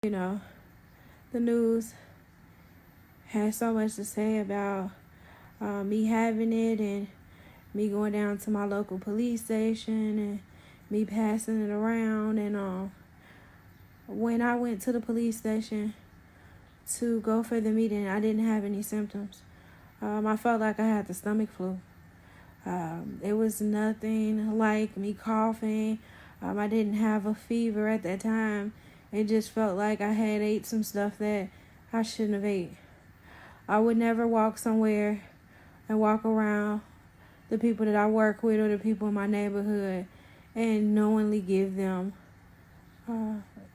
You know, the news has so much to say about me having it and me going down to my local police station and me passing it around. And when I went to the police station to go for the meeting, I didn't have any symptoms. I felt like I had the stomach flu. It was nothing like me coughing. I didn't have a fever at that time. It just felt like I had ate some stuff that I shouldn't have ate. I would never walk somewhere and walk around the people that I work with or the people in my neighborhood and knowingly give them,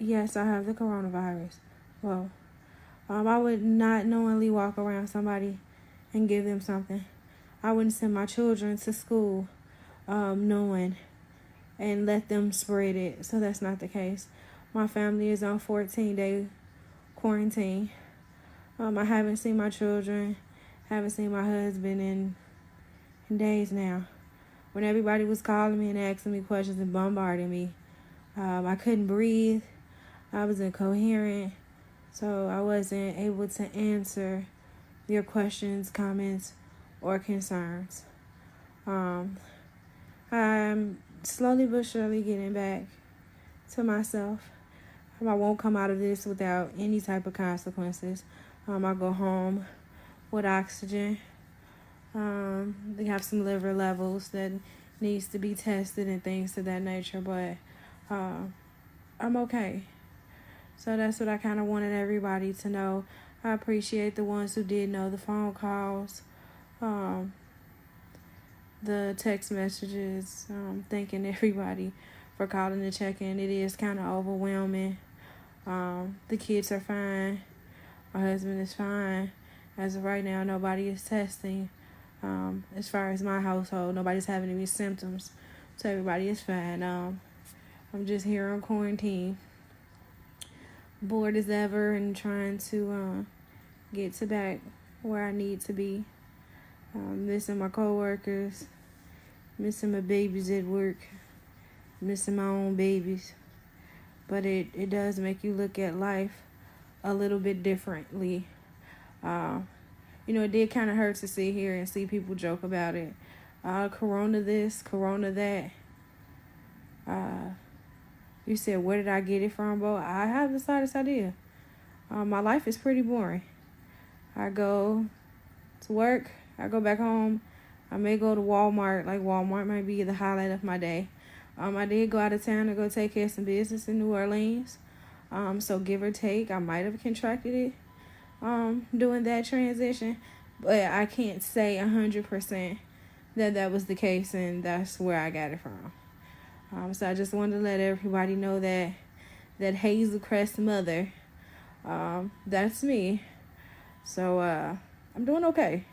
yes, I have the coronavirus. Well, I would not knowingly walk around somebody and give them something. I wouldn't send my children to school knowing and let them spread it. So that's not the case. My family is on 14-day quarantine. I haven't seen my children, haven't seen my husband in days now. When everybody was calling me and asking me questions and bombarding me, I couldn't breathe. I was incoherent. So I wasn't able to answer your questions, comments, or concerns. I'm slowly but surely getting back to myself. I won't come out of this without any type of consequences. I go home with oxygen. They have some liver levels that needs to be tested and things of that nature, but I'm okay. So that's what I kind of wanted everybody to know. I appreciate the ones who did know, the phone calls, the text messages, thanking everybody for calling and checking. It is kind of overwhelming. The kids are fine. My husband is fine. As of right now, nobody is testing. As far as my household, nobody's having any symptoms. So everybody is fine. I'm just here on quarantine. Bored as ever and trying to get to back where I need to be. Missing my coworkers. Missing my babies at work. Missing my own babies. But it does make you look at life a little bit differently. It did kind of hurt to sit here and see people joke about it. Corona this, Corona that. You said, where did I get it from, bro? I have the slightest idea. My life is pretty boring. I go to work. I go back home. I may go to Walmart. Like, Walmart might be the highlight of my day. I did go out of town to go take care of some business in New Orleans. So give or take, I might have contracted it doing that transition. But I can't say 100% that was the case and that's where I got it from. So I just wanted to let everybody know that Hazel Crest mother, that's me. So I'm doing okay.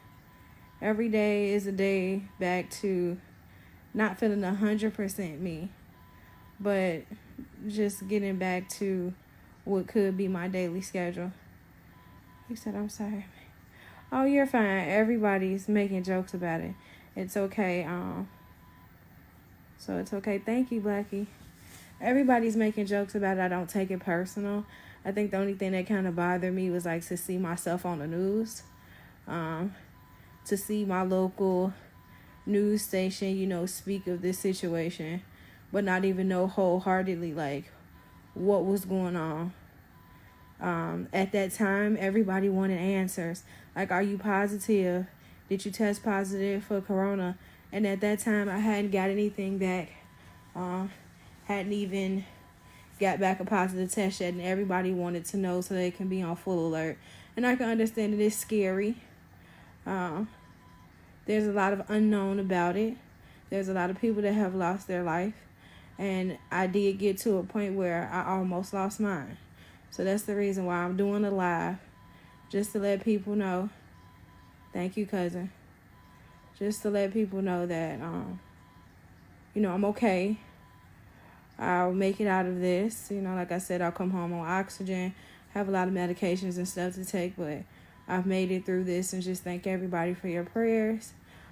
Every day is a day back to not feeling 100% me, but just getting back to what could be my daily schedule. He said, I'm sorry. Oh, you're fine. Everybody's making jokes about it. It's okay. So it's okay. Thank you, Blackie. Everybody's making jokes about it. I don't take it personal. I think the only thing that kind of bothered me was like to see myself on the news. To see my local news station, speak of this situation, but not even know wholeheartedly like what was going on. At that time, everybody wanted answers. Like, are you positive? Did you test positive for corona? And at that time, I hadn't got anything back. Hadn't even got back a positive test yet, and everybody wanted to know so they can be on full alert. And I can understand it is scary. There's a lot of unknown about it. There's a lot of people that have lost their life. And I did get to a point where I almost lost mine. So that's the reason why I'm doing a live. Just to let people know. Thank you, cousin. Just to let people know that, I'm okay. I'll make it out of this. Like I said, I'll come home on oxygen. Have a lot of medications and stuff to take, but I've made it through this, and just thank everybody for your prayers,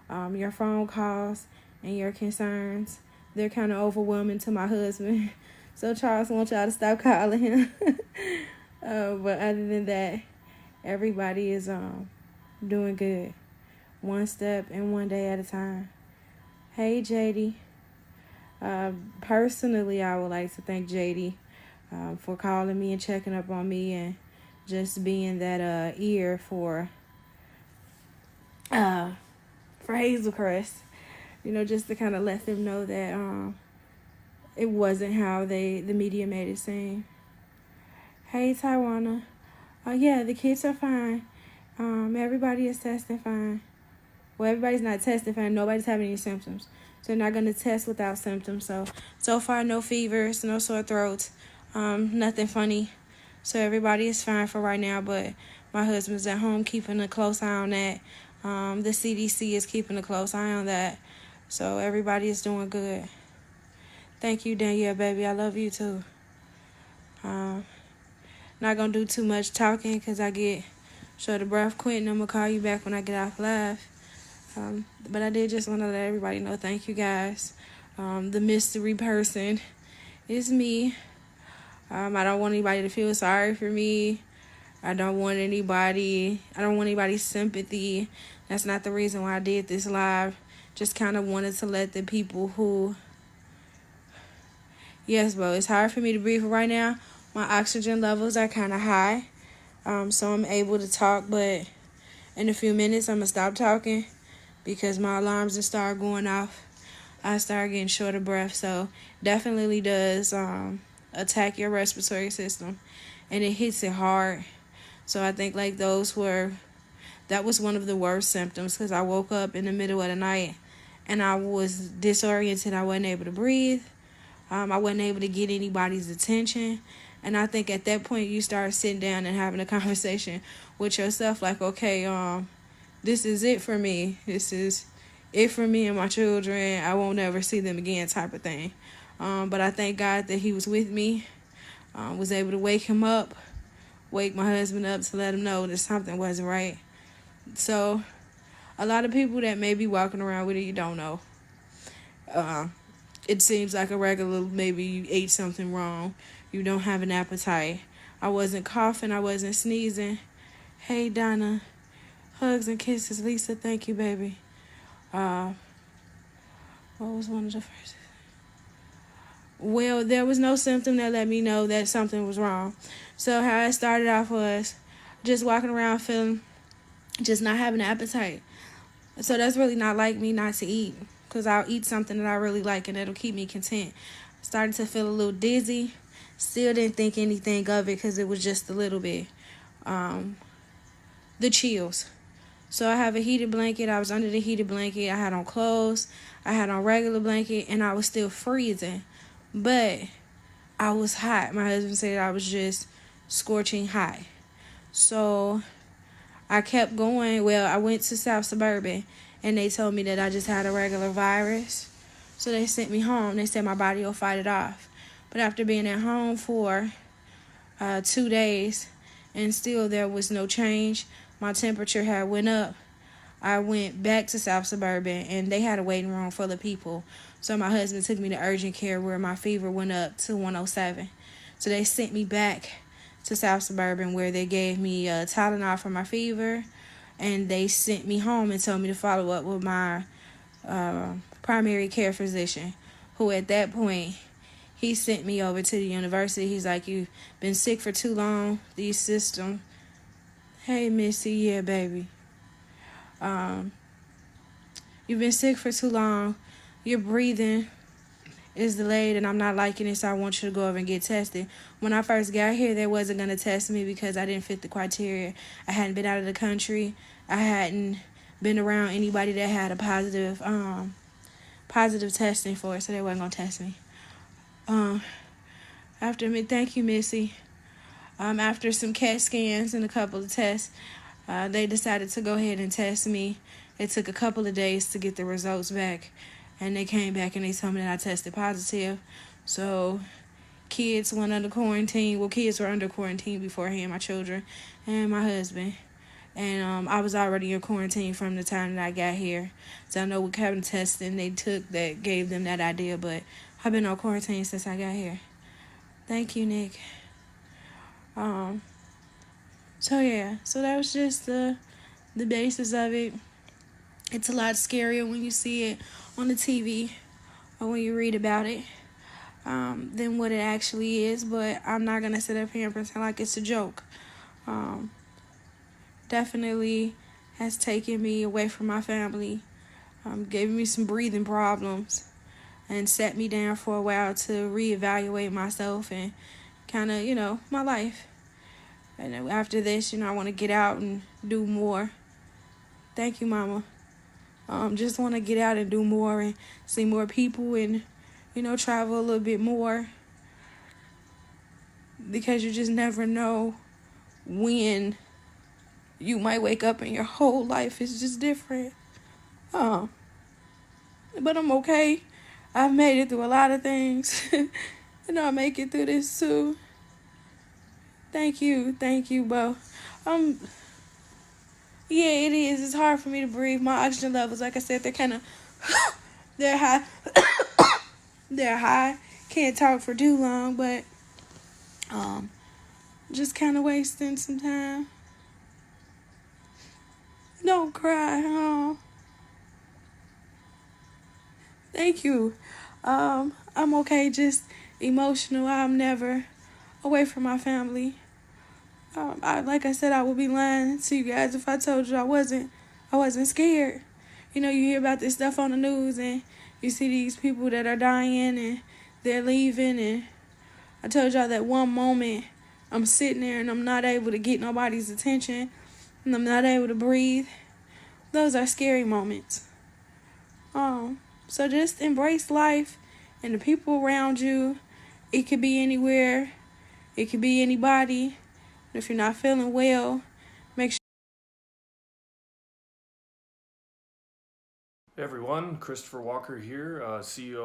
your phone calls, and your concerns. They're kind of overwhelming to my husband. So Charles wants y'all to stop calling him. But other than that, everybody is doing good. One step and one day at a time. Hey, JD. Personally, I would like to thank JD for calling me and checking up on me and just being that ear for Hazelcrest. Just to kind of let them know that it wasn't how the media made it seem. Hey, Taiwana. Yeah, the kids are fine. Everybody is testing fine. Well, everybody's not testing fine. Nobody's having any symptoms. So they're not going to test without symptoms. So far, no fevers, no sore throats, nothing funny. So everybody is fine for right now, but my husband's at home keeping a close eye on that. The CDC is keeping a close eye on that. So everybody is doing good. Thank you, Danielle, baby. I love you, too. Not going to do too much talking because I get short of breath quick, and I'm going to call you back when I get off live. But I did just want to let everybody know, thank you guys. The mystery person is me. I don't want anybody to feel sorry for me. I don't want anybody's sympathy. That's not the reason why I did this live. Just kind of wanted to let the people who... Yes, bro, it's hard for me to breathe right now. My oxygen levels are kind of high. So I'm able to talk, but in a few minutes I'm going to stop talking because my alarms will start going off. I start getting short of breath, so definitely does attack your respiratory system, and it hits it hard. So I think that was one of the worst symptoms because I woke up in the middle of the night and I was disoriented. I wasn't able to breathe. I wasn't able to get anybody's attention. And I think at that point you start sitting down and having a conversation with yourself like, okay, this is it for me. This is it for me and my children. I won't ever see them again type of thing. But I thank God that he was with me. Was able to wake my husband up to let him know that something wasn't right. So a lot of people that may be walking around with it, you don't know. It seems like a regular, maybe you ate something wrong. You don't have an appetite. I wasn't coughing. I wasn't sneezing. Hey, Donna. Hugs and kisses. Lisa, thank you, baby. What was one of the first? Well, there was no symptom that let me know that something was wrong. So how it started off was just walking around feeling, just not having an appetite. So that's really not like me not to eat, because I'll eat something that I really like and it'll keep me content. Started to feel a little dizzy. Still didn't think anything of it because it was just a little bit. The chills. So I have a heated blanket. I was under the heated blanket. I had on clothes. I had on regular blanket, and I was still freezing. But I was hot. My husband said I was just scorching hot. So I kept going. Well, I went to South Suburban, and they told me that I just had a regular virus. So they sent me home. They said my body will fight it off. But after being at home for 2 days and still there was no change, my temperature had went up. I went back to South Suburban and they had a waiting room full of people. So my husband took me to urgent care where my fever went up to 107. So they sent me back to South Suburban where they gave me Tylenol for my fever. And they sent me home and told me to follow up with my primary care physician, who at that point, he sent me over to the university. He's like, you've been sick for too long. These systems. Hey, Missy. Yeah, baby. You've been sick for too long. Your breathing is delayed, and I'm not liking it, so I want you to go over and get tested. When I first got here, they wasn't going to test me because I didn't fit the criteria. I hadn't been out of the country. I hadn't been around anybody that had a positive testing for it, so they wasn't going to test me. Thank you, Missy. After some CAT scans and a couple of tests, they decided to go ahead and test me. It took a couple of days to get the results back, and they came back and they told me that I tested positive. So kids went under quarantine. Well, kids were under quarantine beforehand, my children and my husband. And I was already in quarantine from the time that I got here. So I know what kind of testing they took that gave them that idea, but I've been on quarantine since I got here. Thank you, Nick. So yeah, so that was just the basis of it. It's a lot scarier when you see it on the TV or when you read about it than what it actually is. But I'm not gonna sit up here and pretend like it's a joke. Um, Definitely has taken me away from my family, gave me some breathing problems, and set me down for a while to reevaluate myself and kind of, my life. And after this, I want to get out and do more. Thank you, Mama. Just want to get out and do more and see more people and, travel a little bit more because you just never know when you might wake up and your whole life is just different. But I'm okay. I've made it through a lot of things. And I'll make it through this too. Thank you, Bo. Yeah, it is. It's hard for me to breathe. My oxygen levels, like I said, they're kind of, they're high. They're high. Can't talk for too long, but just kind of wasting some time. Don't cry. Oh, thank you. I'm okay. Just emotional. I'm never away from my family. Like I said, I would be lying to you guys if I told you I wasn't scared. You hear about this stuff on the news and you see these people that are dying and they're leaving. And I told y'all that one moment I'm sitting there and I'm not able to get nobody's attention and I'm not able to breathe. Those are scary moments. So just embrace life and the people around you. It could be anywhere. It could be anybody. If you're not feeling well, make sure. Hey everyone, Christopher Walker here, CEO